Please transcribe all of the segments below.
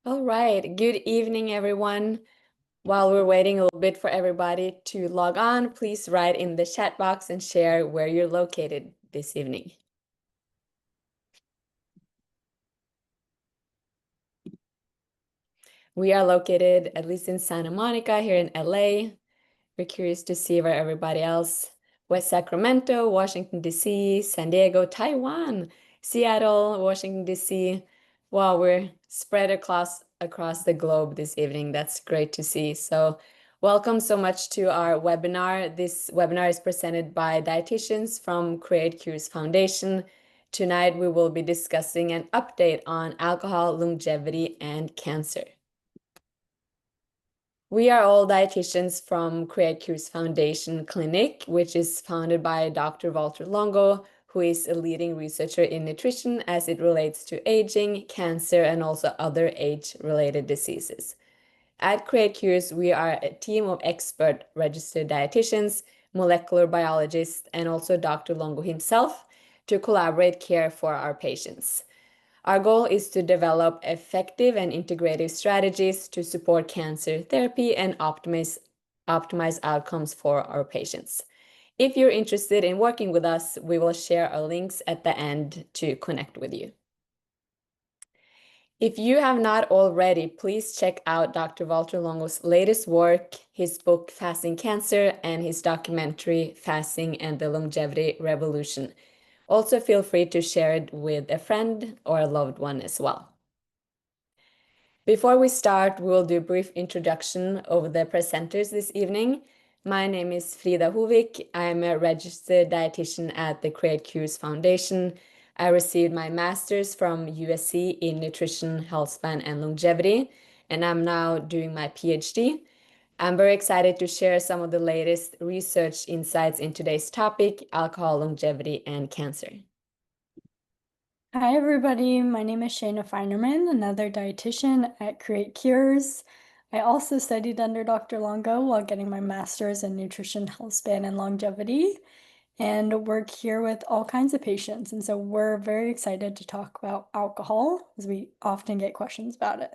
All right. Good evening, everyone. While we're waiting a little bit for everybody to log on, please write in the chat box and share where you're located this evening. We are located, at least in Santa Monica, here in LA. We're curious to see where everybody else, West Sacramento, Washington, D.C., San Diego, Taiwan, Seattle, Washington, D.C. Wow, we're spread across the globe this evening. That's great to see. So welcome so much to our webinar. This webinar is presented by dietitians from Create Cures Foundation. Tonight, we will be discussing an update on alcohol, longevity, and cancer. We are all dietitians from Create Cures Foundation Clinic, which is founded by Dr. Walter Longo, who is a leading researcher in nutrition as it relates to aging, cancer, and also other age-related diseases. At Create Cures, we are a team of expert registered dietitians, molecular biologists, and also Dr. Longo himself to collaborate care for our patients. Our goal is to develop effective and integrative strategies to support cancer therapy and optimize outcomes for our patients. If you're interested in working with us, we will share our links at the end to connect with you. If you have not already, please check out Dr. Walter Longo's latest work, his book Fasting Cancer, and his documentary Fasting and the Longevity Revolution. Also, feel free to share it with a friend or a loved one as well. Before we start, we will do a brief introduction of the presenters this evening. My name is Frida Hovik. I'm a registered dietitian at the Create Cures Foundation. I received my master's from USC in nutrition, health span, and longevity, and I'm now doing my PhD. I'm very excited to share some of the latest research insights in today's topic, alcohol, longevity, and cancer. Hi, everybody. My name is Shayna Feinerman, another dietitian at Create Cures. I also studied under Dr. Longo while getting my master's in nutrition, health span, and longevity, and work here with all kinds of patients. And so we're very excited to talk about alcohol, as we often get questions about it.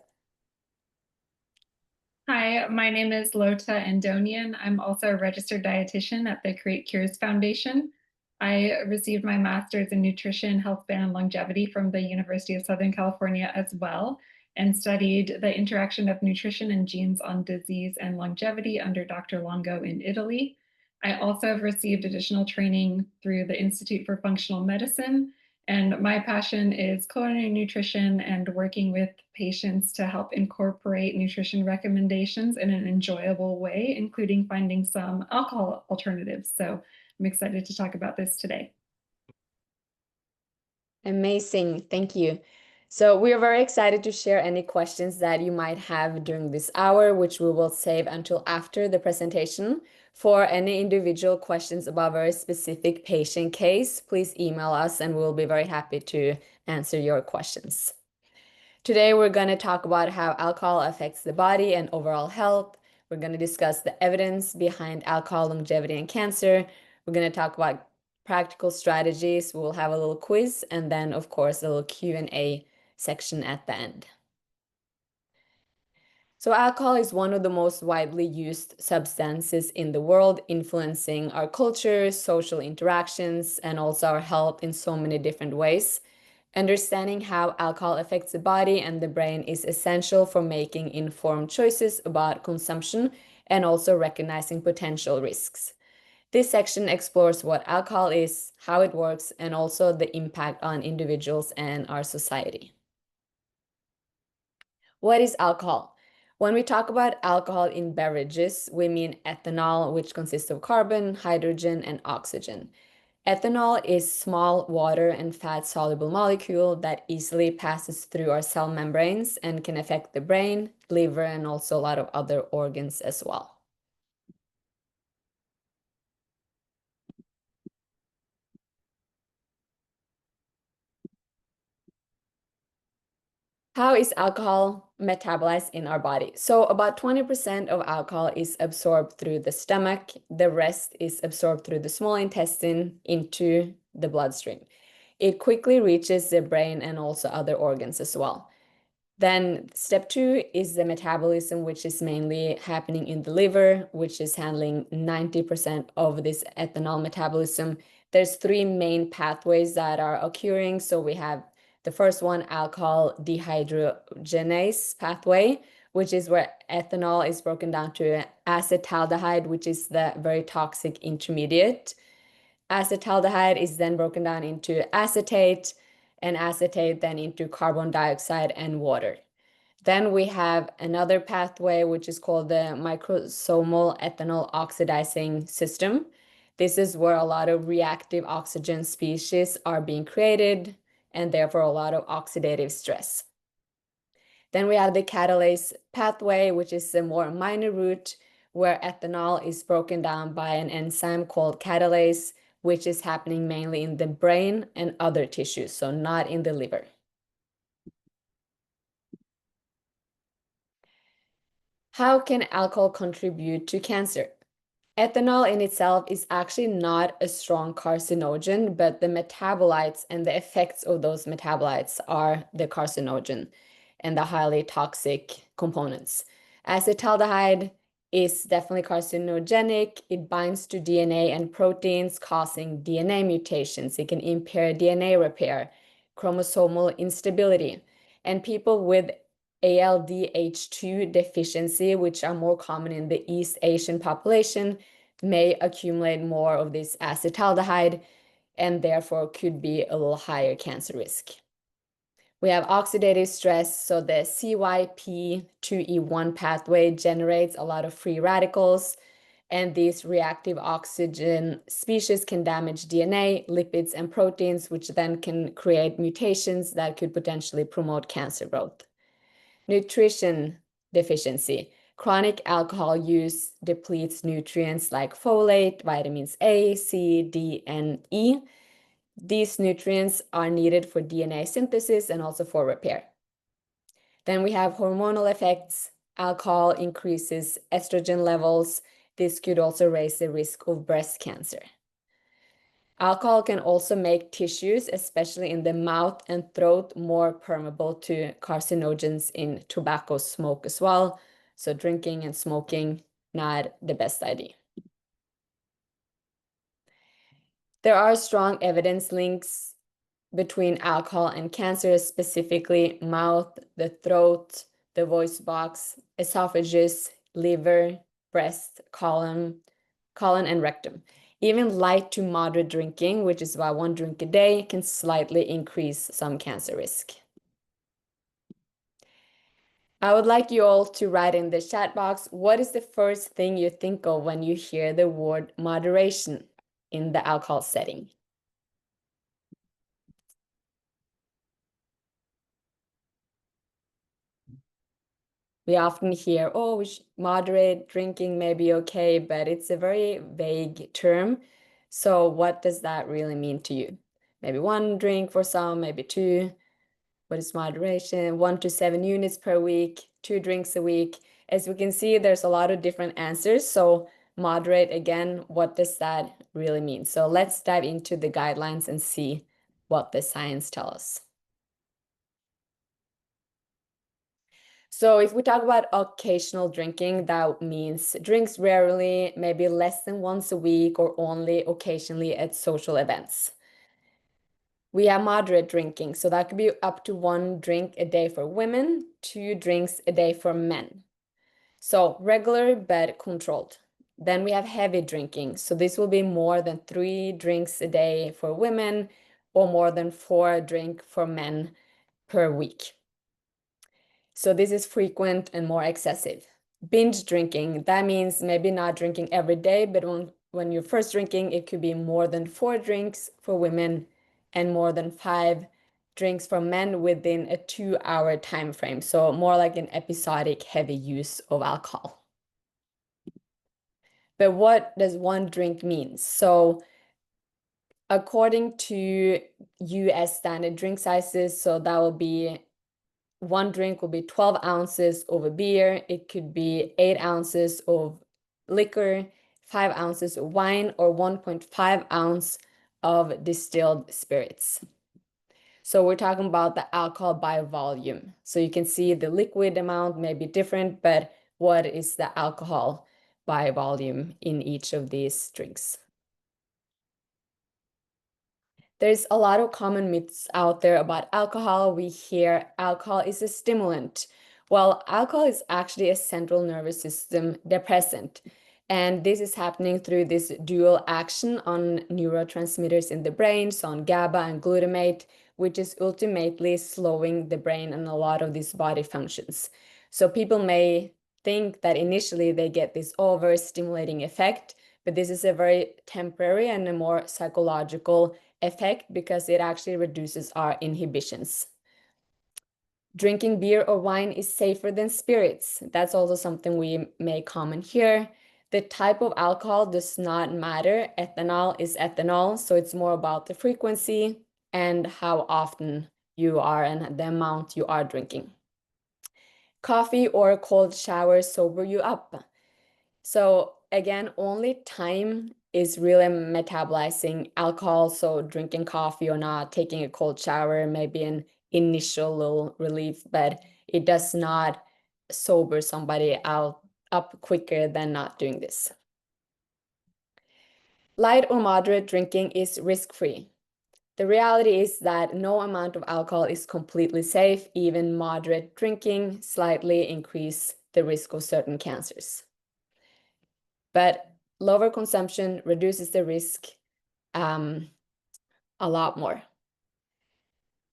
Hi, my name is Lotta Andonian. I'm also a registered dietitian at the Create Cures Foundation. I received my master's in nutrition, health span, and longevity from the University of Southern California as well, and studied the interaction of nutrition and genes on disease and longevity under Dr. Longo in Italy. I also have received additional training through the Institute for Functional Medicine, and my passion is culinary nutrition and working with patients to help incorporate nutrition recommendations in an enjoyable way, including finding some alcohol alternatives. So I'm excited to talk about this today. Amazing. Thank you. So we are very excited to share any questions that you might have during this hour, which we will save until after the presentation. For any individual questions about a very specific patient case, please email us and we'll be very happy to answer your questions. Today, we're going to talk about how alcohol affects the body and overall health. We're going to discuss the evidence behind alcohol, longevity, and cancer. We're going to talk about practical strategies. We'll have a little quiz and then, of course, a little Q&A section at the end. So alcohol is one of the most widely used substances in the world, influencing our culture, social interactions, and also our health in so many different ways. Understanding how alcohol affects the body and the brain is essential for making informed choices about consumption and also recognizing potential risks. This section explores what alcohol is, how it works, and also the impact on individuals and our society. What is alcohol? When we talk about alcohol in beverages, we mean ethanol, which consists of carbon, hydrogen, and oxygen. Ethanol is small water and fat-soluble molecule that easily passes through our cell membranes and can affect the brain, liver, and also a lot of other organs as well. How is alcohol metabolized in our body? So about 20% of alcohol is absorbed through the stomach. The rest is absorbed through the small intestine into the bloodstream. It quickly reaches the brain and also other organs as well. Then step 2 is the metabolism, which is mainly happening in the liver, which is handling 90% of this ethanol metabolism. There's 3 main pathways that are occurring. So we have the first one, alcohol dehydrogenase pathway, which is where ethanol is broken down to acetaldehyde, which is the very toxic intermediate. Acetaldehyde is then broken down into acetate, and acetate then into carbon dioxide and water. Then we have another pathway, which is called the microsomal ethanol oxidizing system. This is where a lot of reactive oxygen species are being created, and therefore a lot of oxidative stress. Then we have the catalase pathway, which is a more minor route where ethanol is broken down by an enzyme called catalase, which is happening mainly in the brain and other tissues, so not in the liver. How can alcohol contribute to cancer? Ethanol in itself is actually not a strong carcinogen, but the metabolites and the effects of those metabolites are the carcinogen and the highly toxic components. Acetaldehyde is definitely carcinogenic. It binds to DNA and proteins, causing DNA mutations. It can impair DNA repair, chromosomal instability. And people with ALDH2 deficiency, which are more common in the East Asian population, may accumulate more of this acetaldehyde and therefore could be a little higher cancer risk. We have oxidative stress, so the CYP2E1 pathway generates a lot of free radicals, and these reactive oxygen species can damage DNA, lipids, and proteins, which then can create mutations that could potentially promote cancer growth. Nutrition deficiency. Chronic alcohol use depletes nutrients like folate, vitamins A, C, D, and E. These nutrients are needed for DNA synthesis and also for repair. Then we have hormonal effects. Alcohol increases estrogen levels. This could also raise the risk of breast cancer. Alcohol can also make tissues, especially in the mouth and throat, more permeable to carcinogens in tobacco smoke as well. So drinking and smoking, not the best idea. There are strong evidence links between alcohol and cancer, specifically mouth, the throat, the voice box, esophagus, liver, breast, colon, and rectum. Even light to moderate drinking, which is about 1 drink a day, can slightly increase some cancer risk. I would like you all to write in the chat box, what is the first thing you think of when you hear the word moderation in the alcohol setting? We often hear, oh, moderate drinking may be okay, but it's a very vague term. So what does that really mean to you? Maybe 1 drink for some, maybe 2. What is moderation? 1 to 7 units per week, 2 drinks a week. As we can see, there's a lot of different answers. So moderate, again, what does that really mean? So let's dive into the guidelines and see what the science tells us. So if we talk about occasional drinking, that means drinks rarely, maybe less than once a week, or only occasionally at social events. We have moderate drinking, so that could be up to 1 drink a day for women, 2 drinks a day for men. So regular but controlled. Then we have heavy drinking, so this will be more than 3 drinks a day for women, or more than 4 drinks for men per week. So this is frequent and more excessive. Binge drinking, that means maybe not drinking every day, but when you're first drinking, it could be more than 4 drinks for women and more than 5 drinks for men within a 2-hour time frame. So more like an episodic heavy use of alcohol. But what does 1 drink mean? So according to US standard drink sizes, so that will be 1 drink will be 12 ounces of a beer. It could be 8 ounces of liquor, 5 ounces of wine, or 1.5 ounce of distilled spirits. So we're talking about the alcohol by volume. So you can see the liquid amount may be different, but what is the alcohol by volume in each of these drinks? There's a lot of common myths out there about alcohol. We hear alcohol is a stimulant. Well, alcohol is actually a central nervous system depressant. And this is happening through this dual action on neurotransmitters in the brain, so on GABA and glutamate, which is ultimately slowing the brain and a lot of these body functions. So people may think that initially they get this overstimulating effect, but this is a very temporary and a more psychological effect because it actually reduces our inhibitions. Drinking beer or wine is safer than spirits. That's also something we may comment here. The type of alcohol does not matter. Ethanol is ethanol, so it's more about the frequency and how often you are and the amount you are drinking. Coffee or a cold shower sober you up. So again, only time is really metabolizing alcohol. So drinking coffee or not, taking a cold shower, maybe an initial little relief, but it does not sober somebody up quicker than not doing this. Light or moderate drinking is risk-free. The reality is that no amount of alcohol is completely safe. Even moderate drinking slightly increase the risk of certain cancers. But lower consumption reduces the risk a lot more.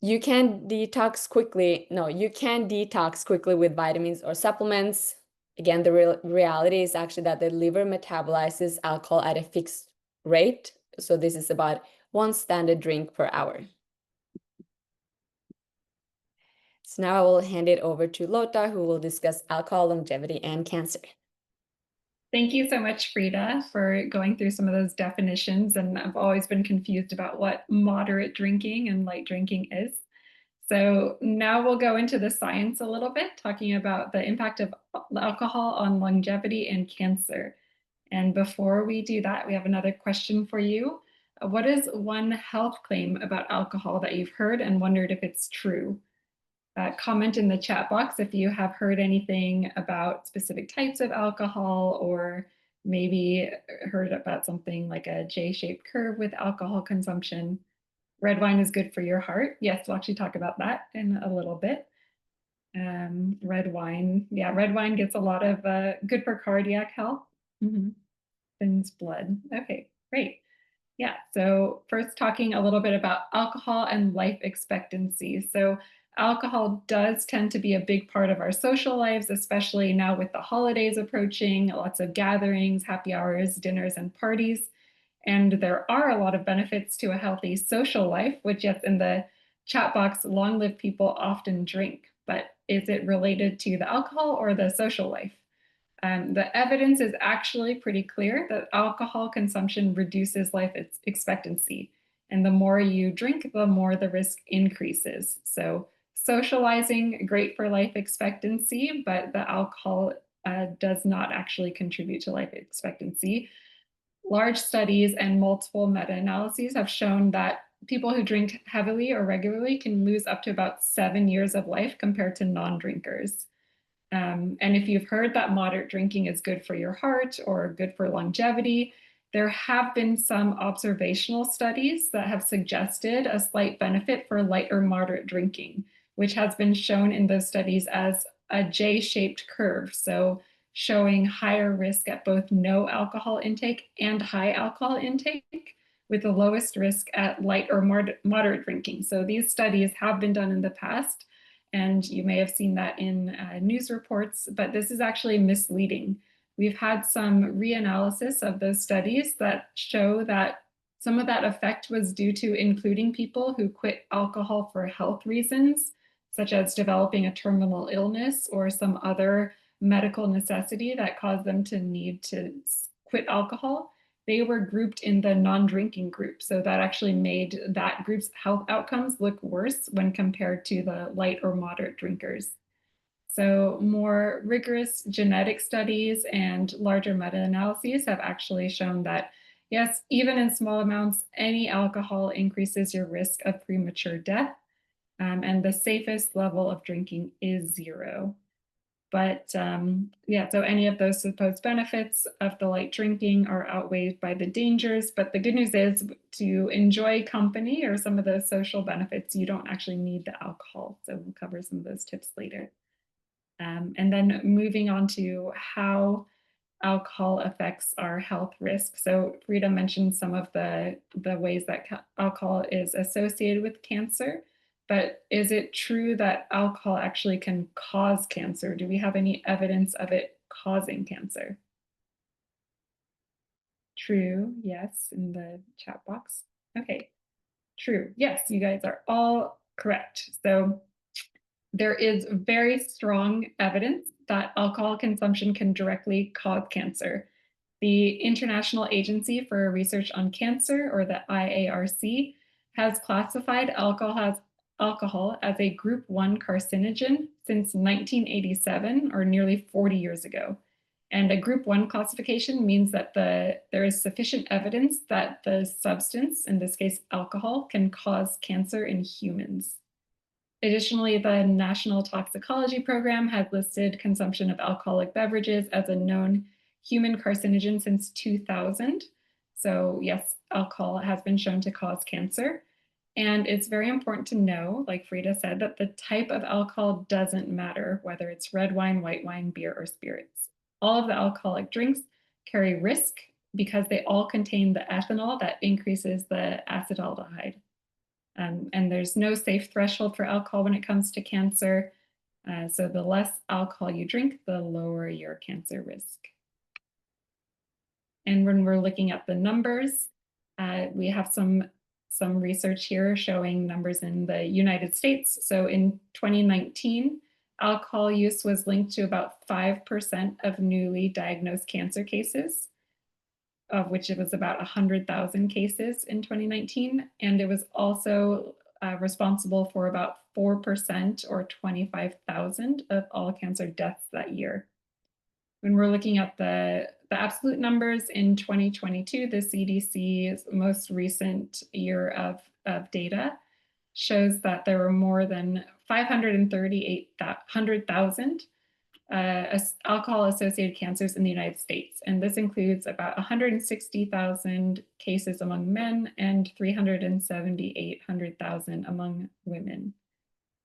You can detox quickly. No, you can detox quickly with vitamins or supplements. Again, the reality is actually that the liver metabolizes alcohol at a fixed rate. So this is about 1 standard drink per hour. So now I will hand it over to Lotta, who will discuss alcohol, longevity, and cancer. Thank you so much, Frida, for going through some of those definitions. And I've always been confused about what moderate drinking and light drinking is. So now we'll go into the science a little bit, talking about the impact of alcohol on longevity and cancer. And before we do that, we have another question for you. What is one health claim about alcohol that you've heard and wondered if it's true? Comment in the chat box if you have heard anything about specific types of alcohol, or maybe heard about something like a J-shaped curve with alcohol consumption. Red wine is good for your heart. Yes, we'll actually talk about that in a little bit. Red wine, yeah, red wine gets a lot of good for cardiac health. Thins blood. Okay, great. Yeah, so first talking a little bit about alcohol and life expectancy. So alcohol does tend to be a big part of our social lives, especially now with the holidays approaching, lots of gatherings, happy hours, dinners, and parties. And there are a lot of benefits to a healthy social life, which, yes, in the chat box, long-lived people often drink. But is it related to the alcohol or the social life? The evidence is actually pretty clear that alcohol consumption reduces life expectancy. And the more you drink, the more the risk increases. So socializing, great for life expectancy, but the alcohol does not actually contribute to life expectancy. Large studies and multiple meta-analyses have shown that people who drink heavily or regularly can lose up to about 7 years of life compared to non-drinkers. And if you've heard that moderate drinking is good for your heart or good for longevity, there have been some observational studies that have suggested a slight benefit for light or moderate drinking, which has been shown in those studies as a J-shaped curve. So showing higher risk at both no alcohol intake and high alcohol intake, with the lowest risk at light or moderate drinking. So these studies have been done in the past, and you may have seen that in news reports, but this is actually misleading. We've had some reanalysis of those studies that show that some of that effect was due to including people who quit alcohol for health reasons, such as developing a terminal illness or some other medical necessity that caused them to need to quit alcohol. They were grouped in the non-drinking group. So that actually made that group's health outcomes look worse when compared to the light or moderate drinkers. So more rigorous genetic studies and larger meta-analyses have actually shown that, yes, even in small amounts, any alcohol increases your risk of premature death. And the safest level of drinking is 0. But yeah, so any of those supposed benefits of the light drinking are outweighed by the dangers. But the good news is, to enjoy company or some of those social benefits, you don't actually need the alcohol. So we'll cover some of those tips later. And then moving on to how alcohol affects our health risk. So Frida mentioned some of the ways that alcohol is associated with cancer, but is it true that alcohol actually can cause cancer? Do we have any evidence of it causing cancer? True, yes, in the chat box. Okay, true, yes, you guys are all correct. So there is very strong evidence that alcohol consumption can directly cause cancer. The International Agency for Research on Cancer, or the IARC, has classified alcohol as a group 1 carcinogen since 1987, or nearly 40 years ago. And a group 1 classification means that there is sufficient evidence that the substance, in this case alcohol, can cause cancer in humans. Additionally, the National Toxicology Program has listed consumption of alcoholic beverages as a known human carcinogen since 2000. So yes, alcohol has been shown to cause cancer. And it's very important to know, like Frida said, that the type of alcohol doesn't matter, whether it's red wine, white wine, beer, or spirits. All of the alcoholic drinks carry risk because they all contain the ethanol that increases the acetaldehyde. And there's no safe threshold for alcohol when it comes to cancer. So the less alcohol you drink, the lower your cancer risk. And when we're looking at the numbers, we have some research here showing numbers in the United States. So in 2019, alcohol use was linked to about 5% of newly diagnosed cancer cases, of which it was about 100,000 cases in 2019. And it was also responsible for about 4%, or 25,000, of all cancer deaths that year. When we're looking at the absolute numbers in 2022, the CDC's most recent year of data shows that there were more than 538,000 alcohol-associated cancers in the United States. And this includes about 160,000 cases among men and 378,000 among women.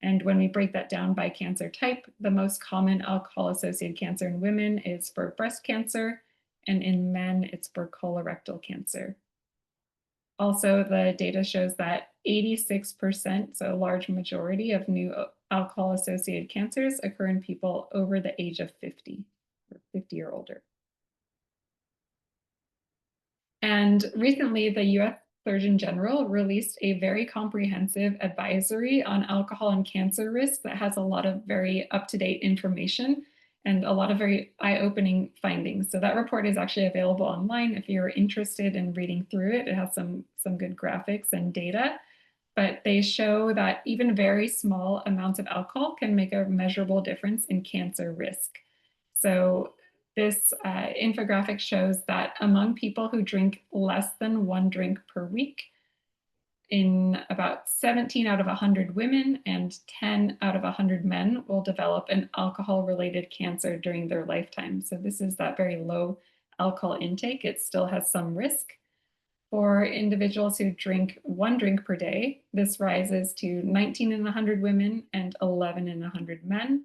And when we break that down by cancer type, the most common alcohol-associated cancer in women is for breast cancer, and in men, it's for colorectal cancer. Also, the data shows that 86%, so a large majority of new alcohol-associated cancers, occur in people over the age of 50, or 50 or older. And recently, the US Surgeon General released a very comprehensive advisory on alcohol and cancer risk that has a lot of very up-to-date information and a lot of very eye-opening findings. So that report is actually available online if you're interested in reading through it. It has some good graphics and data, but they show that even very small amounts of alcohol can make a measurable difference in cancer risk. So this infographic shows that among people who drink less than 1 drink per week, in about 17 out of 100 women and 10 out of 100 men will develop an alcohol-related cancer during their lifetime. So this is that very low alcohol intake. It still has some risk. For individuals who drink 1 drink per day, this rises to 19 in 100 women and 11 in 100 men.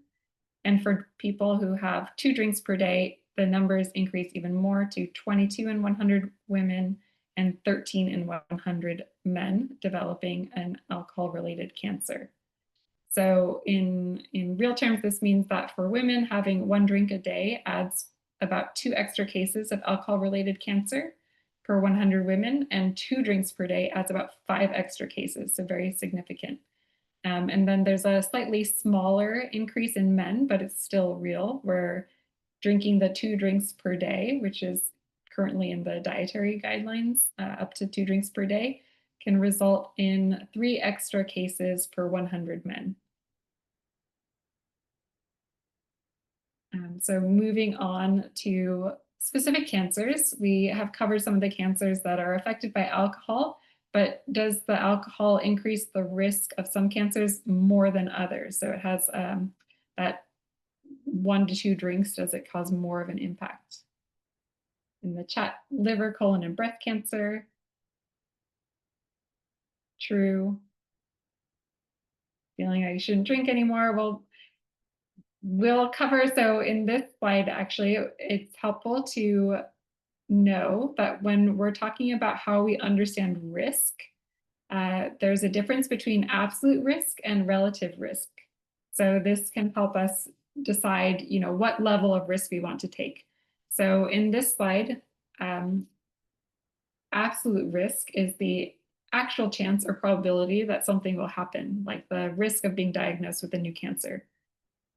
And for people who have 2 drinks per day, the numbers increase even more to 22 in 100 women and 13 in 100 men developing an alcohol-related cancer. So in real terms, this means that for women, having 1 drink a day adds about 2 extra cases of alcohol-related cancer per 100 women, and 2 drinks per day adds about 5 extra cases, so very significant. And then there's a slightly smaller increase in men, but it's still real, where drinking the 2 drinks per day, which is currently in the dietary guidelines, up to 2 drinks per day, can result in 3 extra cases per 100 men. So moving on to specific cancers, we have covered some of the cancers that are affected by alcohol, but does the alcohol increase the risk of some cancers more than others? So it has that 1 to 2 drinks, does it cause more of an impact? In the chat, liver, colon, and breast cancer. True. Feeling like you shouldn't drink anymore. Well, we'll cover, so in this slide, actually, it's helpful to know that when we're talking about how we understand risk, there's a difference between absolute risk and relative risk. So this can help us decide, what level of risk we want to take. So in this slide, absolute risk is the actual chance or probability that something will happen, like the risk of being diagnosed with a new cancer.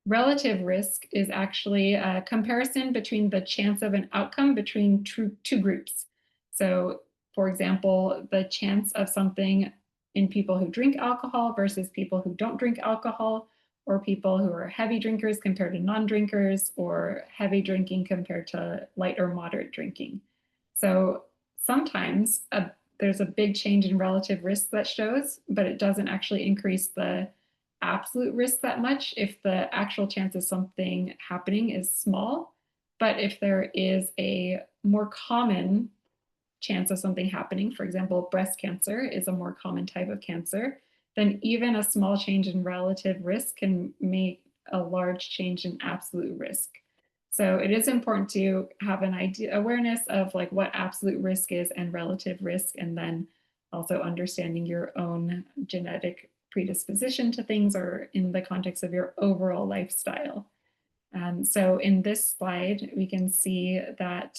Relative risk is actually a comparison between the chance of an outcome between two groups. So, for example, the chance of something in people who drink alcohol versus people who don't drink alcohol, or people who are heavy drinkers compared to non-drinkers, or heavy drinking compared to light or moderate drinking. So sometimes there's a big change in relative risk that shows, but it doesn't actually increase the absolute risk that much if the actual chance of something happening is small. But if there is a more common chance of something happening, for example, breast cancer is a more common type of cancer, then even a small change in relative risk can make a large change in absolute risk. So it is important to have an awareness of like what absolute risk is and relative risk, and then also understanding your own genetic predisposition to things or in the context of your overall lifestyle. So in this slide, we can see that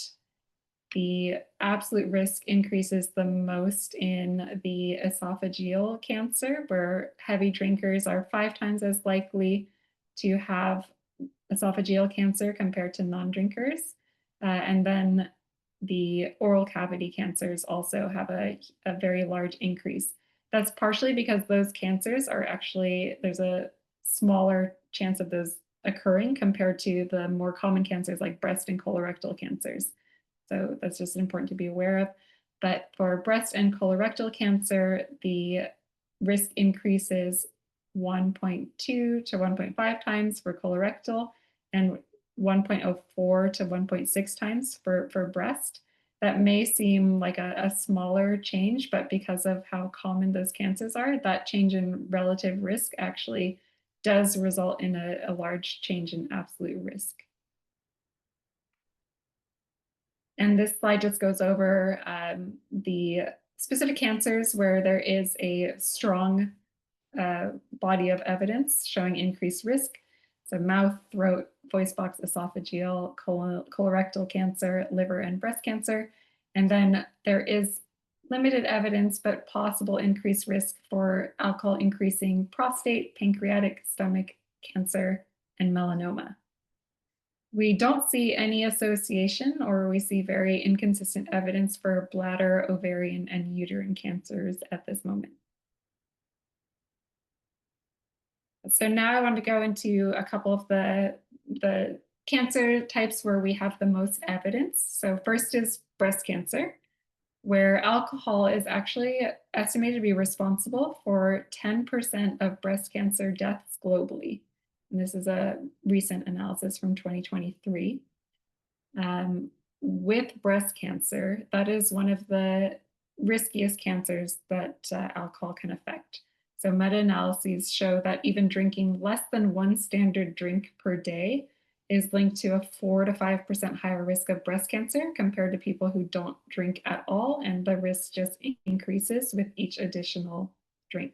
the absolute risk increases the most in the esophageal cancer, where heavy drinkers are 5 times as likely to have esophageal cancer compared to non-drinkers. And then the oral cavity cancers also have a very large increase. That's partially because those cancers are actually, there's a smaller chance of those occurring compared to the more common cancers like breast and colorectal cancers. So that's just important to be aware of. But for breast and colorectal cancer, the risk increases 1.2 to 1.5 times for colorectal and 1.04 to 1.6 times for breast. That may seem like a smaller change, but because of how common those cancers are, that change in relative risk actually does result in a large change in absolute risk. And this slide just goes over the specific cancers where there is a strong body of evidence showing increased risk. So mouth, throat, voice box, esophageal, colorectal cancer, liver, and breast cancer. And then there is limited evidence, but possible increased risk for alcohol increasing prostate, pancreatic, stomach cancer, and melanoma. We don't see any association, or we see very inconsistent evidence for bladder, ovarian, and uterine cancers at this moment. So now I want to go into a couple of the cancer types where we have the most evidence. So first is breast cancer, where alcohol is actually estimated to be responsible for 10% of breast cancer deaths globally. And this is a recent analysis from 2023. With breast cancer, that is one of the riskiest cancers that alcohol can affect. So meta-analyses show that even drinking less than 1 standard drink per day is linked to a 4 to 5% higher risk of breast cancer compared to people who don't drink at all, and the risk just increases with each additional drink.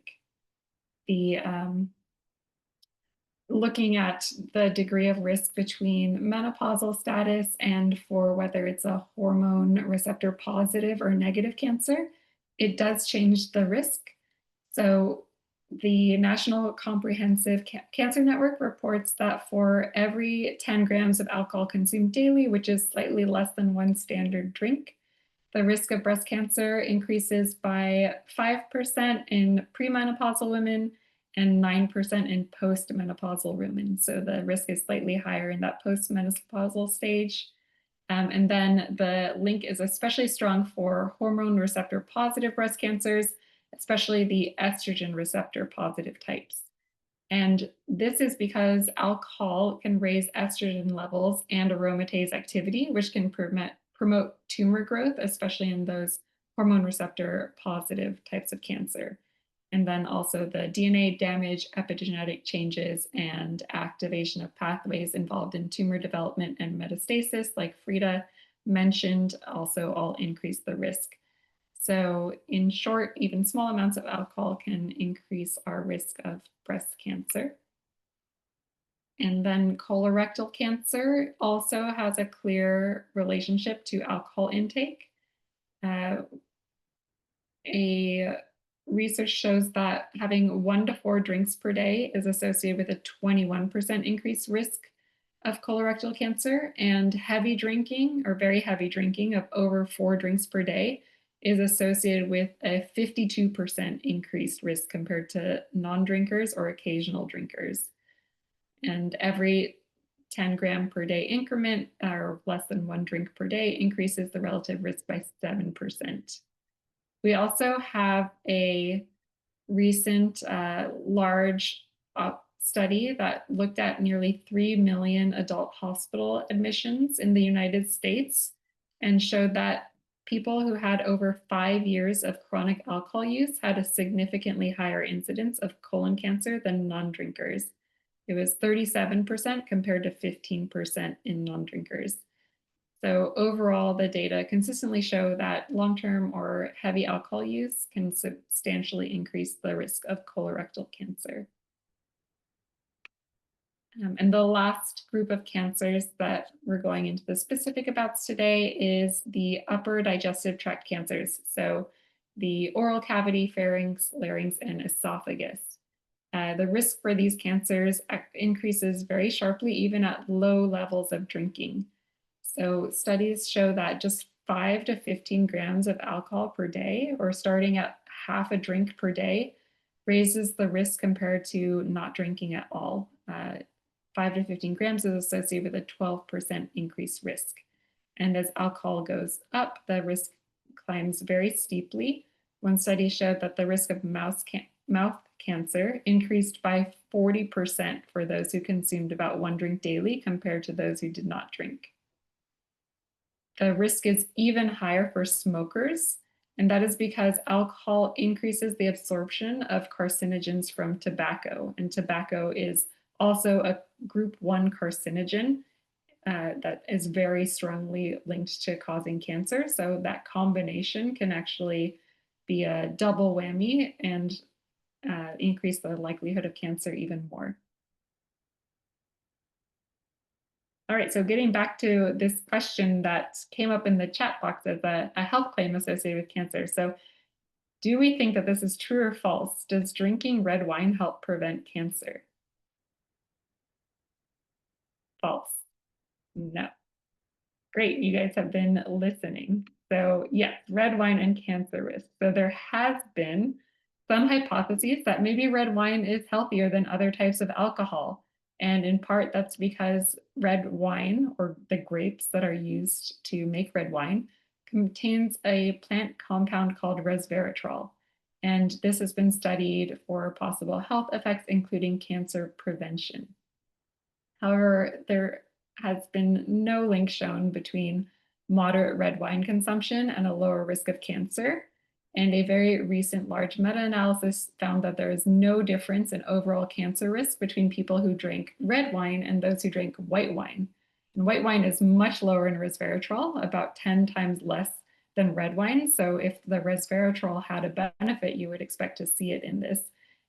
Looking at the degree of risk between menopausal status and for whether it's a hormone receptor positive or negative cancer, it does change the risk. So the National Comprehensive Cancer Network reports that for every 10 grams of alcohol consumed daily, which is slightly less than 1 standard drink, the risk of breast cancer increases by 5% in premenopausal women and 9% in postmenopausal women. So the risk is slightly higher in that postmenopausal stage. And then the link is especially strong for hormone receptor positive breast cancers, especially the estrogen receptor positive types. And this is because alcohol can raise estrogen levels and aromatase activity, which can promote tumor growth, especially in those hormone receptor positive types of cancer. And then also the DNA damage, epigenetic changes, and activation of pathways involved in tumor development and metastasis, like Frida mentioned, also all increase the risk. So in short, even small amounts of alcohol can increase our risk of breast cancer. And then colorectal cancer also has a clear relationship to alcohol intake. A research shows that having 1 to 4 drinks per day is associated with a 21% increased risk of colorectal cancer, and heavy drinking or very heavy drinking of over 4 drinks per day is associated with a 52% increased risk compared to non-drinkers or occasional drinkers. And every 10 gram per day increment or less than 1 drink per day increases the relative risk by 7%. We also have a recent large study that looked at nearly 3 million adult hospital admissions in the United States and showed that people who had over 5 years of chronic alcohol use had a significantly higher incidence of colon cancer than non-drinkers. It was 37% compared to 15% in non-drinkers. So overall, the data consistently show that long-term or heavy alcohol use can substantially increase the risk of colorectal cancer. And the last group of cancers that we're going into the specific about today is the upper digestive tract cancers. So the oral cavity, pharynx, larynx, and esophagus. The risk for these cancers increases very sharply, even at low levels of drinking. So studies show that just 5 to 15 grams of alcohol per day, or starting at half a drink per day, raises the risk compared to not drinking at all. 5 to 15 grams is associated with a 12% increased risk. And as alcohol goes up, the risk climbs very steeply. One study showed that the risk of mouth cancer increased by 40% for those who consumed about 1 drink daily compared to those who did not drink. The risk is even higher for smokers, and that is because alcohol increases the absorption of carcinogens from tobacco, and tobacco is also a group 1 carcinogen that is very strongly linked to causing cancer. So that combination can actually be a double whammy and increase the likelihood of cancer even more. All right, so getting back to this question that came up in the chat box as a health claim associated with cancer. So do we think that this is true or false? Does drinking red wine help prevent cancer? False. No. Great, you guys have been listening. So yes, red wine and cancer risk. So there has been some hypotheses that maybe red wine is healthier than other types of alcohol. And in part, that's because red wine, or the grapes that are used to make red wine, contains a plant compound called resveratrol. And this has been studied for possible health effects, including cancer prevention. However, there has been no link shown between moderate red wine consumption and a lower risk of cancer. And a very recent large meta-analysis found that there is no difference in overall cancer risk between people who drink red wine and those who drink white wine. And white wine is much lower in resveratrol, about 10 times less than red wine. So if the resveratrol had a benefit, you would expect to see it in this.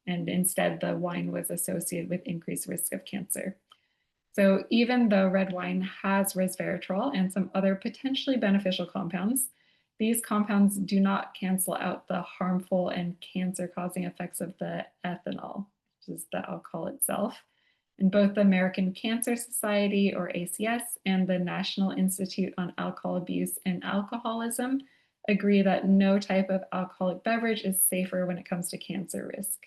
And instead, the wine was associated with increased risk of cancer. So even though red wine has resveratrol and some other potentially beneficial compounds, these compounds do not cancel out the harmful and cancer-causing effects of the ethanol, which is the alcohol itself. And both the American Cancer Society, or ACS, and the National Institute on Alcohol Abuse and Alcoholism agree that no type of alcoholic beverage is safer when it comes to cancer risk.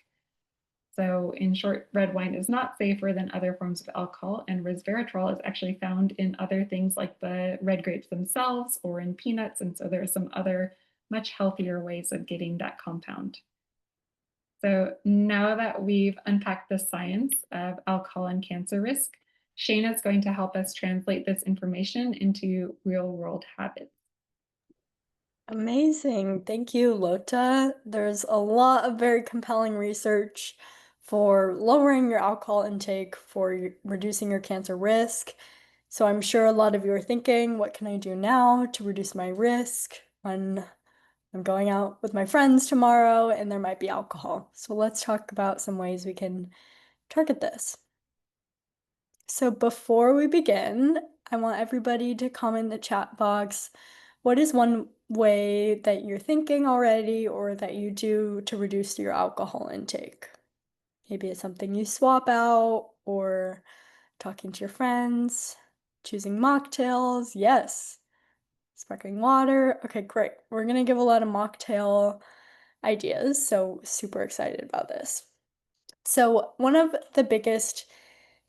So in short, red wine is not safer than other forms of alcohol, and resveratrol is actually found in other things like the red grapes themselves or in peanuts. And so there are some other much healthier ways of getting that compound. So now that we've unpacked the science of alcohol and cancer risk, Shayna is going to help us translate this information into real world habits. Amazing. Thank you, Lotta. There's a lot of very compelling research for lowering your alcohol intake, for reducing your cancer risk. So I'm sure a lot of you are thinking, what can I do now to reduce my risk when I'm going out with my friends tomorrow and there might be alcohol? So let's talk about some ways we can target this. So before we begin, I want everybody to comment in the chat box, what is one way that you're thinking already or that you do to reduce your alcohol intake? Maybe it's something you swap out or talking to your friends, choosing mocktails. Yes. Sparkling water. Okay, great. We're going to give a lot of mocktail ideas, so super excited about this. So one of the biggest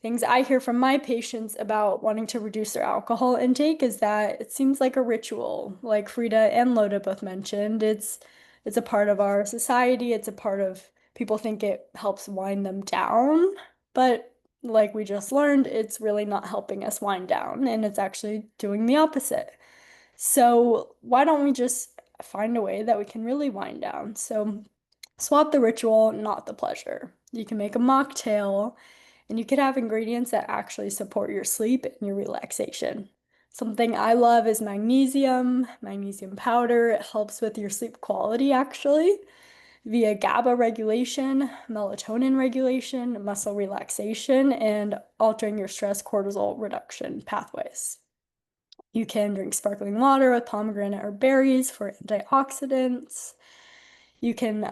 things I hear from my patients about wanting to reduce their alcohol intake is that it seems like a ritual, like Frida and Lotta both mentioned. It's a part of our society. It's a part of people think it helps wind them down, but like we just learned, it's really not helping us wind down, and it's actually doing the opposite. So why don't we just find a way that we can really wind down? So swap the ritual, not the pleasure. You can make a mocktail and you could have ingredients that actually support your sleep and your relaxation. Something I love is magnesium powder. It helps with your sleep quality actually via GABA regulation, melatonin regulation, muscle relaxation, and altering your stress cortisol reduction pathways. You can drink sparkling water with pomegranate or berries for antioxidants. You can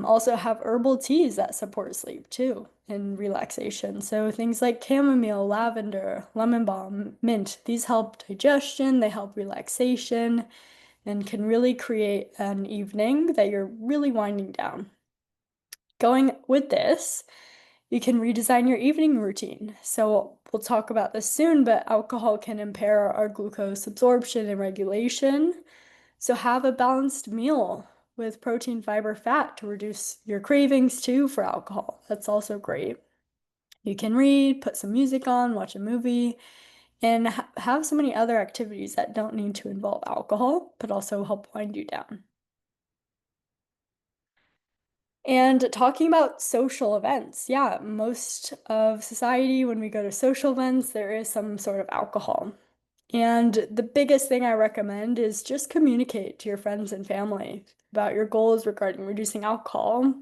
also have herbal teas that support sleep too and relaxation. So things like chamomile, lavender, lemon balm, mint, these help digestion, they help relaxation, and can really create an evening that you're really winding down. Going with this, you can redesign your evening routine. So we'll talk about this soon, but alcohol can impair our glucose absorption and regulation. So have a balanced meal with protein, fiber, fat to reduce your cravings too for alcohol. That's also great. You can read, put some music on, watch a movie, and have so many other activities that don't need to involve alcohol, but also help wind you down. And talking about social events, yeah, most of society, when we go to social events, there is some sort of alcohol. And the biggest thing I recommend is just communicate to your friends and family about your goals regarding reducing alcohol.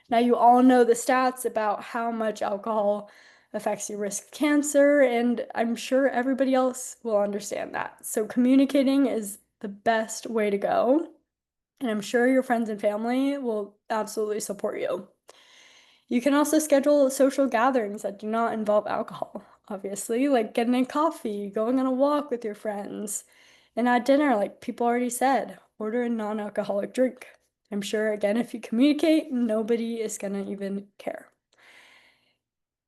Now, you all know the stats about how much alcohol affects your risk of cancer, and I'm sure everybody else will understand that. So communicating is the best way to go, and I'm sure your friends and family will absolutely support you. You can also schedule social gatherings that do not involve alcohol, obviously, like getting a coffee, going on a walk with your friends, and at dinner, like people already said, order a non-alcoholic drink. I'm sure, again, if you communicate, nobody is gonna even care.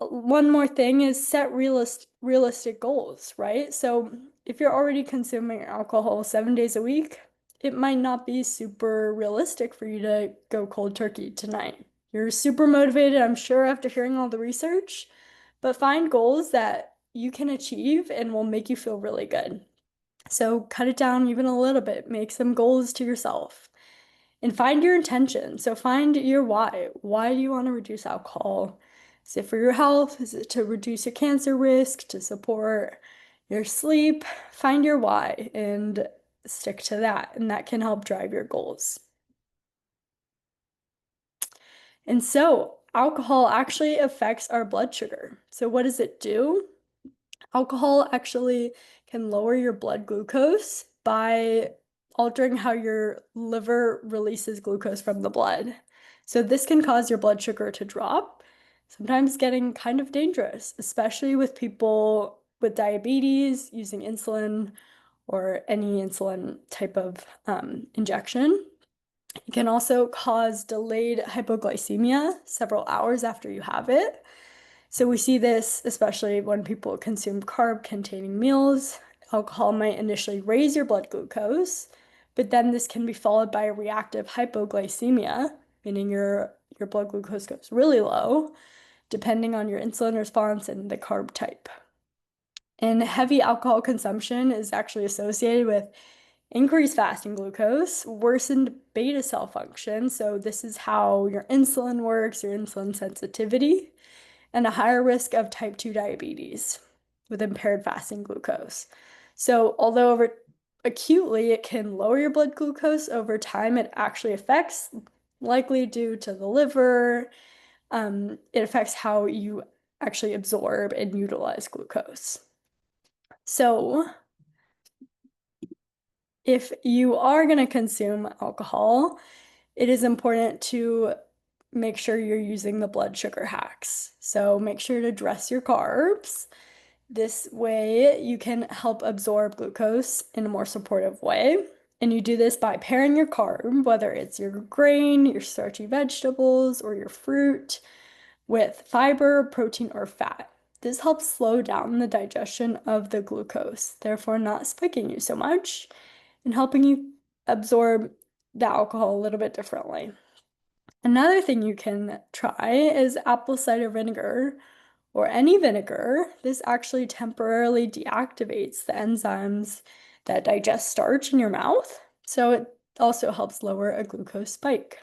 One more thing is set realistic goals, right? So if you're already consuming alcohol 7 days a week, it might not be super realistic for you to go cold turkey tonight. You're super motivated, I'm sure, after hearing all the research, but find goals that you can achieve and will make you feel really good. So cut it down even a little bit, make some goals to yourself, and find your intention. So find your why. Why do you want to reduce alcohol? Is it for your health? Is it to reduce your cancer risk, to support your sleep? Find your why and stick to that, and that can help drive your goals. And so alcohol actually affects our blood sugar. So what does it do? Alcohol actually can lower your blood glucose by altering how your liver releases glucose from the blood. So this can cause your blood sugar to drop, sometimes getting kind of dangerous, especially with people with diabetes using insulin or any insulin type of injection. It can also cause delayed hypoglycemia several hours after you have it. So we see this especially when people consume carb-containing meals. Alcohol might initially raise your blood glucose, but then this can be followed by a reactive hypoglycemia, meaning your blood glucose goes really low, depending on your insulin response and the carb type. And heavy alcohol consumption is actually associated with increased fasting glucose, worsened beta cell function. So this is how your insulin works, your insulin sensitivity, and a higher risk of type 2 diabetes with impaired fasting glucose. So although acutely it can lower your blood glucose, over time it actually affects, likely due to the liver, it affects how you actually absorb and utilize glucose. So if you are going to consume alcohol, it is important to make sure you're using the blood sugar hacks. So make sure to dress your carbs. This way you can help absorb glucose in a more supportive way. And you do this by pairing your carb, whether it's your grain, your starchy vegetables, or your fruit, with fiber, protein, or fat. This helps slow down the digestion of the glucose, therefore not spiking you so much and helping you absorb the alcohol a little bit differently. Another thing you can try is apple cider vinegar or any vinegar. This actually temporarily deactivates the enzymes that digest starch in your mouth, so it also helps lower a glucose spike.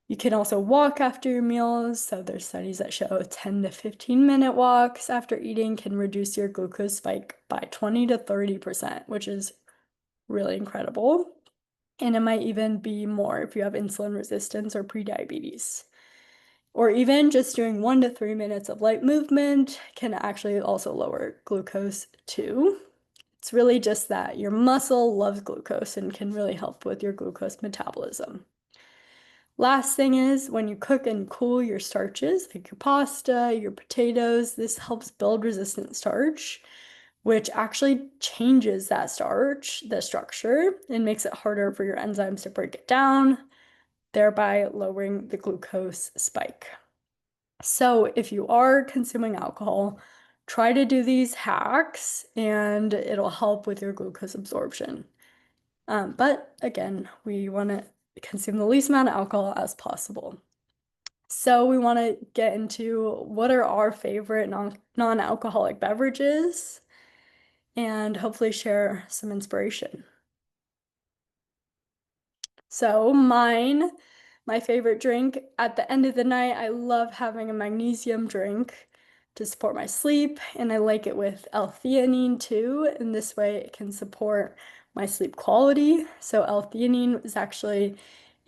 You can also walk after your meals. So there's studies that show 10 to 15-minute walks after eating can reduce your glucose spike by 20 to 30%, which is really incredible. And it might even be more if you have insulin resistance or prediabetes. Or even just doing 1 to 3 minutes of light movement can actually also lower glucose too. It's really just that your muscle loves glucose and can really help with your glucose metabolism. Last thing is when you cook and cool your starches, like your pasta, your potatoes, this helps build resistant starch, which actually changes that starch, the structure, and makes it harder for your enzymes to break it down, thereby lowering the glucose spike. So if you are consuming alcohol, try to do these hacks and it'll help with your glucose absorption. But again, we want to consume the least amount of alcohol as possible. So we want to get into what are our favorite non-alcoholic beverages and hopefully share some inspiration. So my favorite drink at the end of the night, I love having a magnesium drink to support my sleep, and I like it with L-theanine too. In this way, it can support my sleep quality. So L-theanine is actually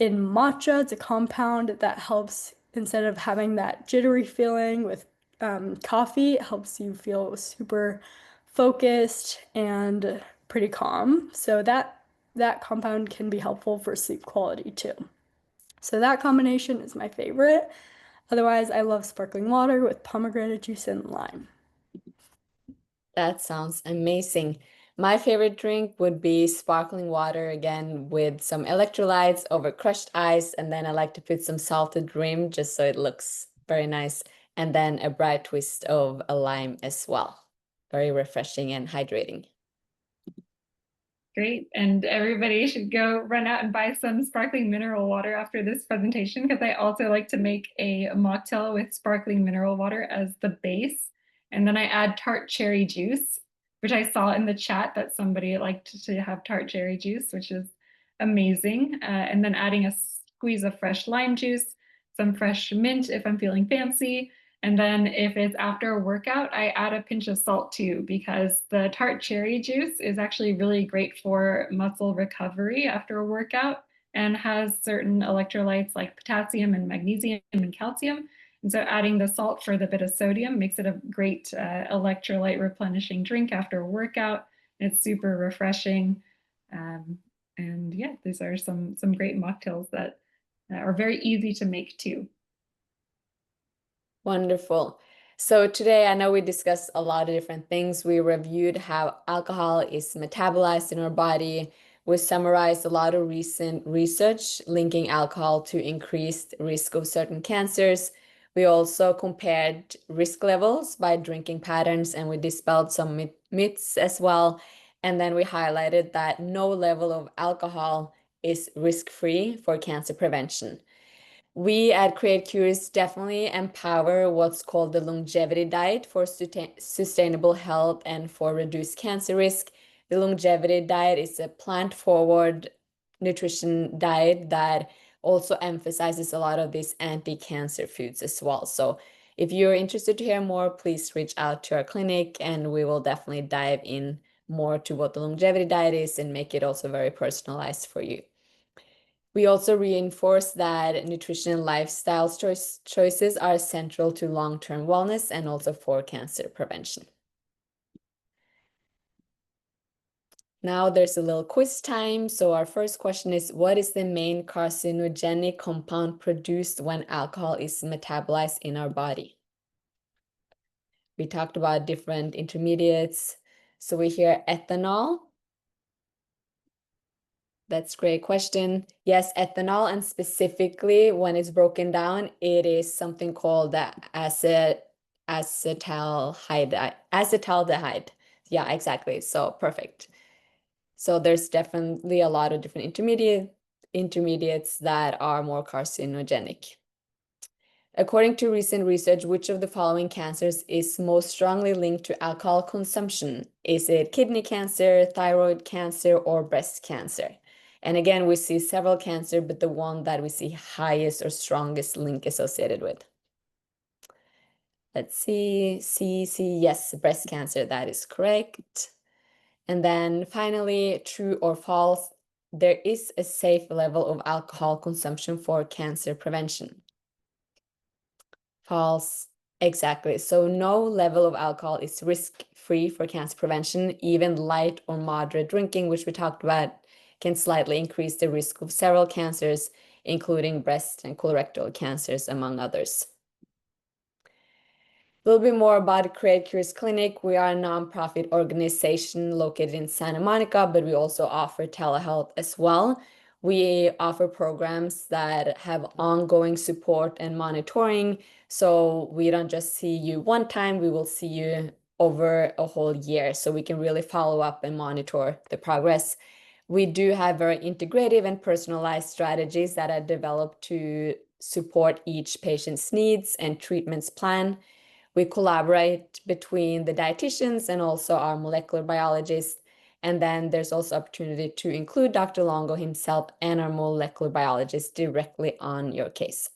in matcha. It's a compound that helps, instead of having that jittery feeling with coffee, it helps you feel super focused and pretty calm. So that compound can be helpful for sleep quality too. So that combination is my favorite. Otherwise, I love sparkling water with pomegranate juice and lime. That sounds amazing. My favorite drink would be sparkling water again with some electrolytes over crushed ice, and then I like to put some salted rim just so it looks very nice, and then a bright twist of a lime as well. Very refreshing and hydrating. Great. And everybody should go run out and buy some sparkling mineral water after this presentation, because I also like to make a mocktail with sparkling mineral water as the base. And then I add tart cherry juice, which I saw in the chat that somebody liked to have tart cherry juice, which is amazing. And then adding a squeeze of fresh lime juice, some fresh mint if I'm feeling fancy. And then if it's after a workout, I add a pinch of salt too, because the tart cherry juice is actually really great for muscle recovery after a workout and has certain electrolytes like potassium and magnesium and calcium. And so adding the salt for the bit of sodium makes it a great electrolyte replenishing drink after a workout. It's super refreshing. And yeah, these are some great mocktails that are very easy to make too. Wonderful. So today I know we discussed a lot of different things. We reviewed how alcohol is metabolized in our body. We summarized a lot of recent research linking alcohol to increased risk of certain cancers. We also compared risk levels by drinking patterns, and we dispelled some myths as well. And then we highlighted that no level of alcohol is risk-free for cancer prevention. We at Create Cures definitely empower what's called the longevity diet for sustainable health and for reduced cancer risk. The longevity diet is a plant-forward nutrition diet that also emphasizes a lot of these anti-cancer foods as well. So if you're interested to hear more, please reach out to our clinic and we will definitely dive in more to what the longevity diet is and make it also very personalized for you. We also reinforce that nutrition and lifestyle choices are central to long-term wellness and also for cancer prevention. Now there's a little quiz time. So our first question is, what is the main carcinogenic compound produced when alcohol is metabolized in our body? We talked about different intermediates. So we hear ethanol. That's a great question. Yes, ethanol, and specifically when it's broken down, it is something called the acetaldehyde. Yeah, exactly. So perfect. So there's definitely a lot of different intermediates that are more carcinogenic. According to recent research, which of the following cancers is most strongly linked to alcohol consumption? Is it kidney cancer, thyroid cancer, or breast cancer? And again, we see several cancers, but the one that we see highest or strongest link associated with. Let's see, yes, breast cancer, that is correct. And then finally, true or false, there is a safe level of alcohol consumption for cancer prevention. False. Exactly. So no level of alcohol is risk-free for cancer prevention. Even light or moderate drinking, which we talked about, can slightly increase the risk of several cancers, including breast and colorectal cancers, among others. A little bit more about Create Cures Clinic. We are a nonprofit organization located in Santa Monica, but we also offer telehealth as well. We offer programs that have ongoing support and monitoring. So we don't just see you one time, we will see you over a whole year. So we can really follow up and monitor the progress. We do have very integrative and personalized strategies that are developed to support each patient's needs and treatments plan. We collaborate between the dietitians and also our molecular biologists. And then there's also opportunity to include Dr. Longo himself and our molecular biologist directly on your case.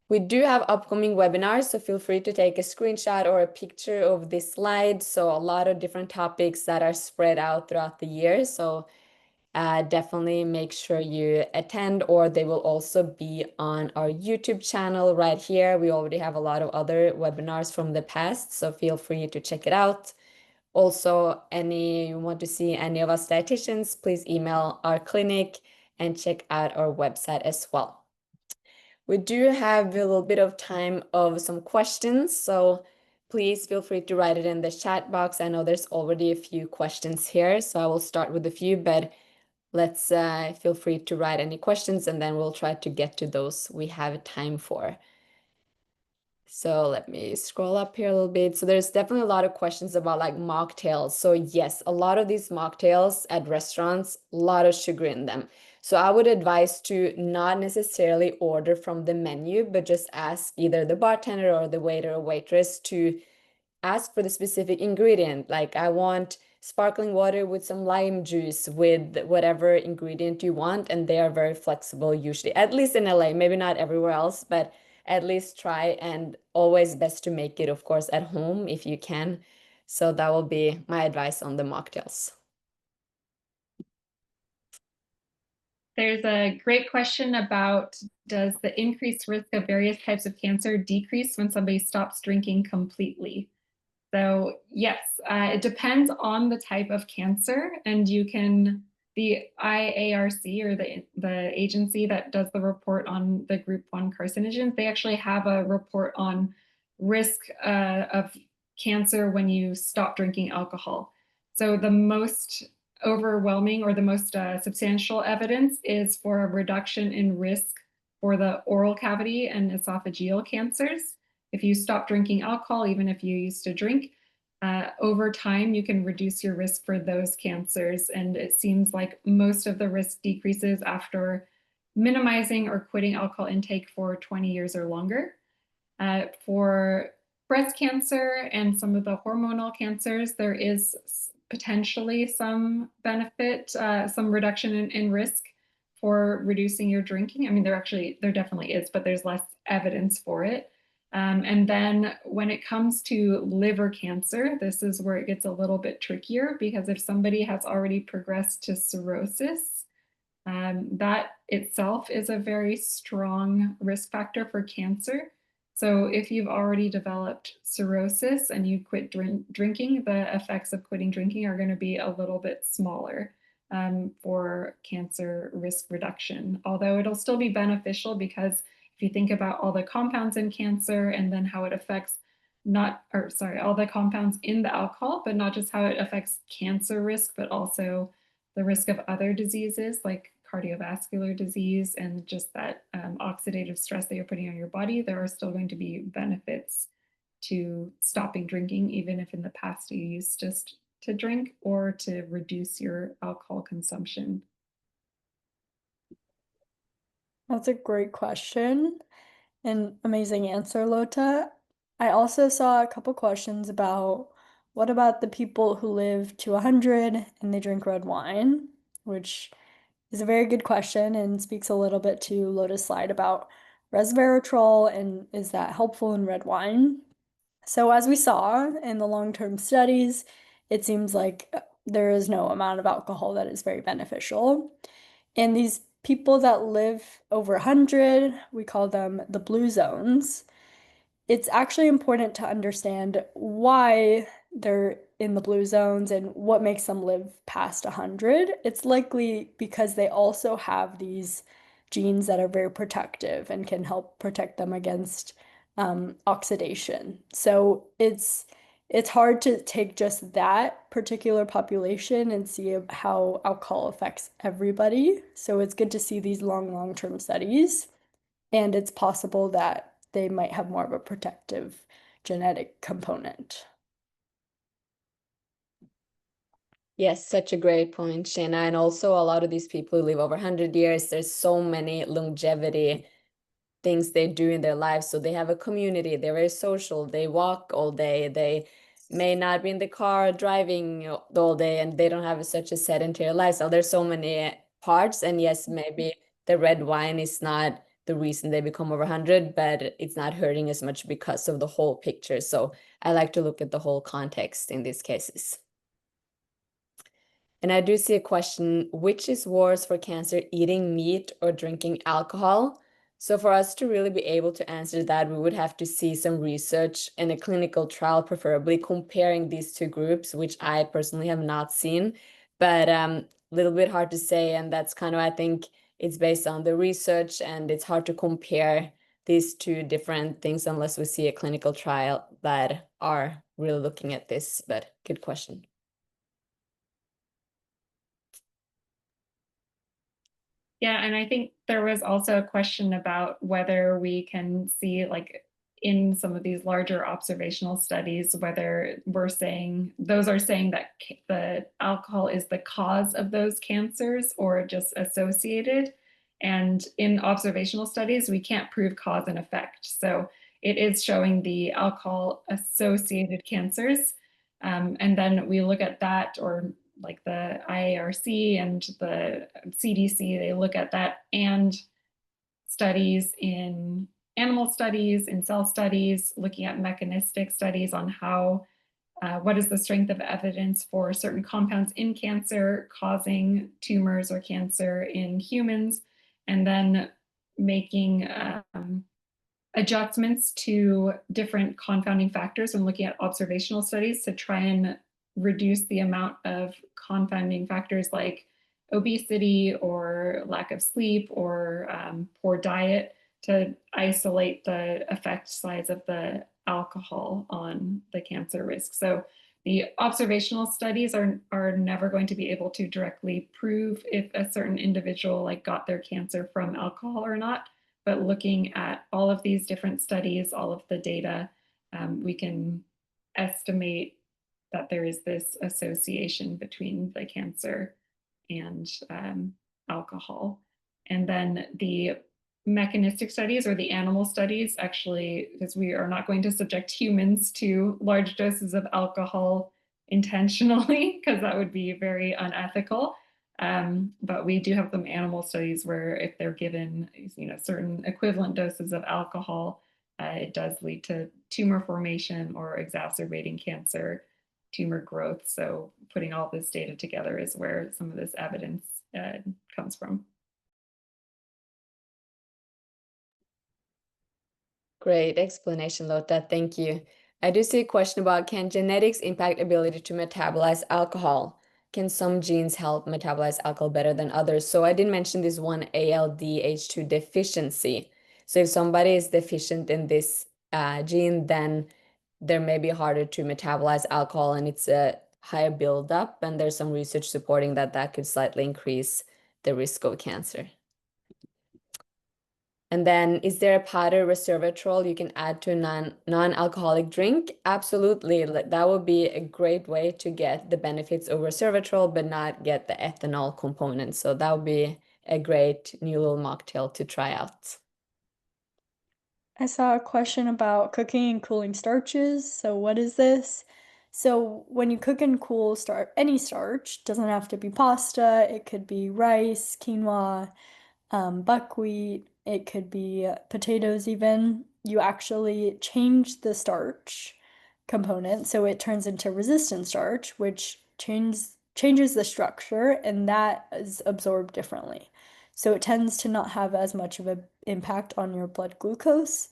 We do have upcoming webinars, so feel free to take a screenshot or a picture of this slide. So a lot of different topics that are spread out throughout the year. So definitely make sure you attend, or they will also be on our YouTube channel right here. We already have a lot of other webinars from the past, so feel free to check it out. Also, you want to see any of us dietitians, please email our clinic and check out our website as well. We do have a little bit of time of some questions, so please feel free to write it in the chat box. I know there's already a few questions here, so I will start with a few, but let's feel free to write any questions and then we'll try to get to those we have time for. So let me scroll up here a little bit. So there's definitely a lot of questions about like mocktails. So yes, a lot of these mocktails at restaurants, a lot of sugar in them. So I would advise to not necessarily order from the menu, but just ask either the bartender or the waiter or waitress to ask for the specific ingredient. Like I want sparkling water with some lime juice with whatever ingredient you want. And they are very flexible usually, at least in LA, maybe not everywhere else, but at least try, and always best to make it, of course, at home if you can. So that will be my advice on the mocktails. There's a great question about, does the increased risk of various types of cancer decrease when somebody stops drinking completely? So yes, it depends on the type of cancer, and the IARC, or the agency that does the report on the group 1 carcinogens, they actually have a report on risk of cancer when you stop drinking alcohol. So the most overwhelming or the most substantial evidence is for a reduction in risk for the oral cavity and esophageal cancers. If you stop drinking alcohol, even if you used to drink, over time, you can reduce your risk for those cancers. And it seems like most of the risk decreases after minimizing or quitting alcohol intake for 20 years or longer. For breast cancer and some of the hormonal cancers, there is potentially some benefit, some reduction in risk for reducing your drinking. I mean, there definitely is, but there's less evidence for it. And then when it comes to liver cancer, this is where it gets a little bit trickier, because if somebody has already progressed to cirrhosis, that itself is a very strong risk factor for cancer. So if you've already developed cirrhosis and you quit drinking, the effects of quitting drinking are going to be a little bit smaller for cancer risk reduction, although it'll still be beneficial, because if you think about all the compounds in cancer and then how it affects all the compounds in the alcohol, but not just how it affects cancer risk, but also the risk of other diseases like cardiovascular disease and just that oxidative stress that you're putting on your body, there are still going to be benefits to stopping drinking, even if in the past you used just to drink, or to reduce your alcohol consumption. That's a great question and amazing answer, Lotta. I also saw a couple questions about what about the people who live to 100 and they drink red wine, which is a very good question and speaks a little bit to Lotta's slide about resveratrol and is that helpful in red wine. So as we saw in the long-term studies, it seems like there is no amount of alcohol that is very beneficial. And these people that live over 100, we call them the blue zones. It's actually important to understand why they're in the blue zones and what makes them live past 100. It's likely because they also have these genes that are very protective and can help protect them against oxidation. So it's hard to take just that particular population and see how alcohol affects everybody. So it's good to see these long-term studies, and it's possible that they might have more of a protective genetic component. Yes, such a great point, Shayna. And also a lot of these people who live over 100 years, there's so many longevity things they do in their lives. So they have a community, they're very social, they walk all day, they may not be in the car driving all day, and they don't have such a sedentary lifestyle. There's so many parts. And yes, maybe the red wine is not the reason they become over 100, but it's not hurting as much because of the whole picture. So I like to look at the whole context in these cases. And I do see a question, which is worse for cancer, eating meat or drinking alcohol? So for us to really be able to answer that, we would have to see some research and a clinical trial, preferably comparing these two groups, which I personally have not seen, but a little bit hard to say. And that's kind of, I think it's based on the research, and it's hard to compare these two different things unless we see a clinical trial that are really looking at this. But good question. Yeah, and I think there was also a question about whether we can see, like, in some of these larger observational studies, whether those are saying that the alcohol is the cause of those cancers or just associated. And in observational studies, we can't prove cause and effect. So it is showing the alcohol associated cancers. And then we look at that, or like the IARC and the CDC, they look at that and studies in animal studies, in cell studies, looking at mechanistic studies on how, what is the strength of evidence for certain compounds in cancer causing tumors or cancer in humans, and then making adjustments to different confounding factors when looking at observational studies to try and reduce the amount of confounding factors like obesity or lack of sleep or poor diet, to isolate the effect size of the alcohol on the cancer risk. So the observational studies are never going to be able to directly prove if a certain individual like got their cancer from alcohol or not. But looking at all of these different studies, all of the data, we can estimate that there is this association between the cancer and alcohol. And then the mechanistic studies or the animal studies, actually, because we are not going to subject humans to large doses of alcohol intentionally, because that would be very unethical. But we do have some animal studies where if they're given, certain equivalent doses of alcohol, it does lead to tumor formation or exacerbating cancer, tumor growth. So putting all this data together is where some of this evidence comes from. Great explanation, Lotta. Thank you. I do see a question about, can genetics impact ability to metabolize alcohol? Can some genes help metabolize alcohol better than others? So I did mention this one ALDH2 deficiency. So if somebody is deficient in this gene, then there may be harder to metabolize alcohol and it's a higher buildup. And there's some research supporting that that could slightly increase the risk of cancer. And then, is there a powder resveratrol you can add to a non-alcoholic drink? Absolutely. That would be a great way to get the benefits of resveratrol, but not get the ethanol component. So that would be a great new little mocktail to try out. I saw a question about cooking and cooling starches. So what is this? So when you cook and cool any starch, doesn't have to be pasta, it could be rice, quinoa, buckwheat, it could be potatoes even. You actually change the starch component so it turns into resistant starch, which changes the structure, and that is absorbed differently. So it tends to not have as much of an impact on your blood glucose.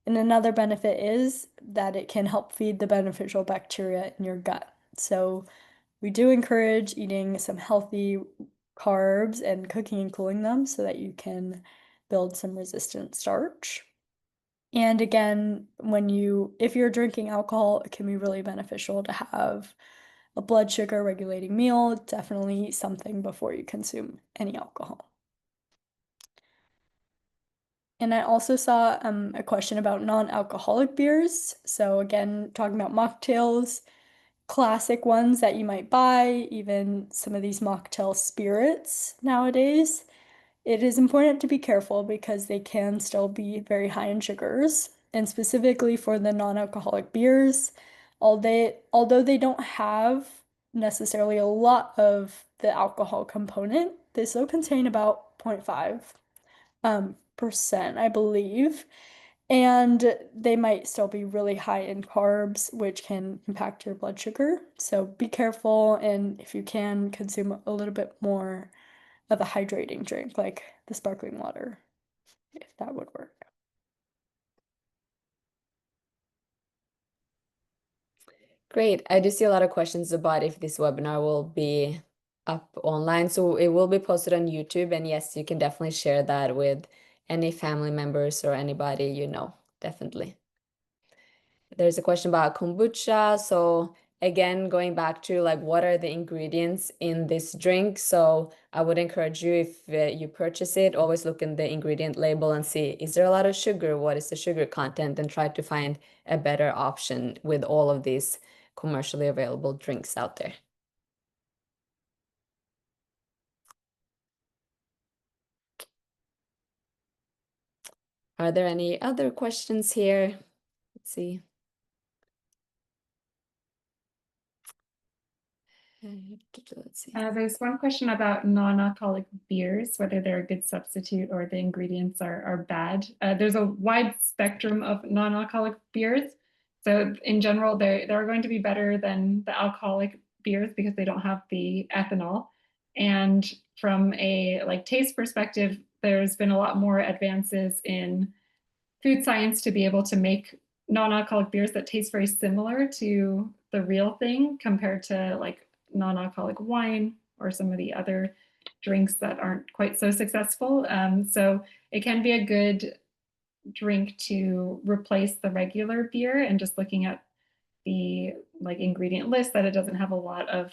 And another benefit is that it can help feed the beneficial bacteria in your gut. So we do encourage eating some healthy carbs and cooking and cooling them so that you can build some resistant starch. And again, if you're drinking alcohol, it can be really beneficial to have a blood sugar regulating meal. Definitely eat something before you consume any alcohol. And I also saw a question about non-alcoholic beers. So again, talking about mocktails, classic ones that you might buy, even some of these mocktail spirits nowadays. It is important to be careful because they can still be very high in sugars, and specifically for the non-alcoholic beers, although they don't have necessarily a lot of the alcohol component, they still contain about 0.5% I believe. And they might still be really high in carbs, which can impact your blood sugar. So be careful, and if you can, consume a little bit more of a hydrating drink, like the sparkling water, if that would work. Great. I do see a lot of questions about if this webinar will be up online. So it will be posted on YouTube. And yes, you can definitely share that with any family members or anybody you know, definitely. There's a question about kombucha. So again, going back to like, what are the ingredients in this drink? So I would encourage you, if you purchase it, always look in the ingredient label and see, is there a lot of sugar? What is the sugar content? And try to find a better option with all of these commercially available drinks out there. Are there any other questions here? Let's see. Let's see. There's one question about non-alcoholic beers, whether they're a good substitute or the ingredients are bad. There's a wide spectrum of non-alcoholic beers. So in general, they're going to be better than the alcoholic beers because they don't have the ethanol. And from a taste perspective, there's been a lot more advances in food science to be able to make non-alcoholic beers that taste very similar to the real thing compared to non-alcoholic wine or some of the other drinks that aren't quite so successful. So it can be a good drink to replace the regular beer, and just looking at the like ingredient list, that it doesn't have a lot of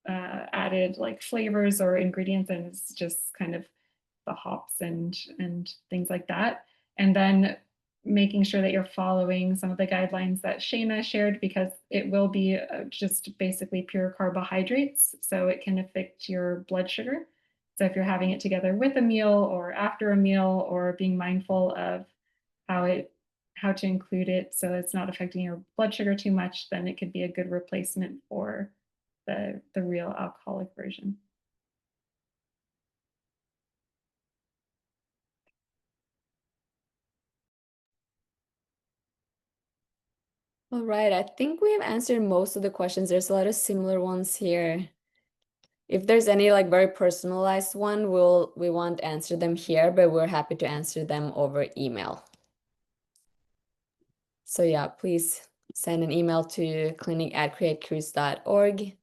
added like flavors or ingredients, and it's just kind of the hops and things like that. And then making sure that you're following some of the guidelines that Shayna shared, because it will be just basically pure carbohydrates, so it can affect your blood sugar. So if you're having it together with a meal or after a meal, or being mindful of how to include it so it's not affecting your blood sugar too much, then it could be a good replacement for the real alcoholic version. All right, I think we have answered most of the questions. There's a lot of similar ones here. If there's any like very personalized one, we won't answer them here, but we're happy to answer them over email. So yeah, please send an email to clinic@createcures.org.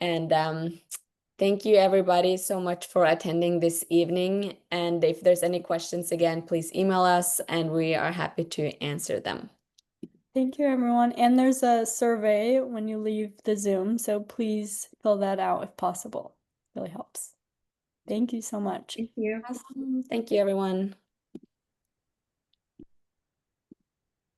And thank you everybody so much for attending this evening. And if there's any questions, again, please email us and we are happy to answer them. Thank you, everyone. And there's a survey when you leave the Zoom, so please fill that out if possible. Really helps. Thank you so much. Thank you. Awesome. Thank you, everyone.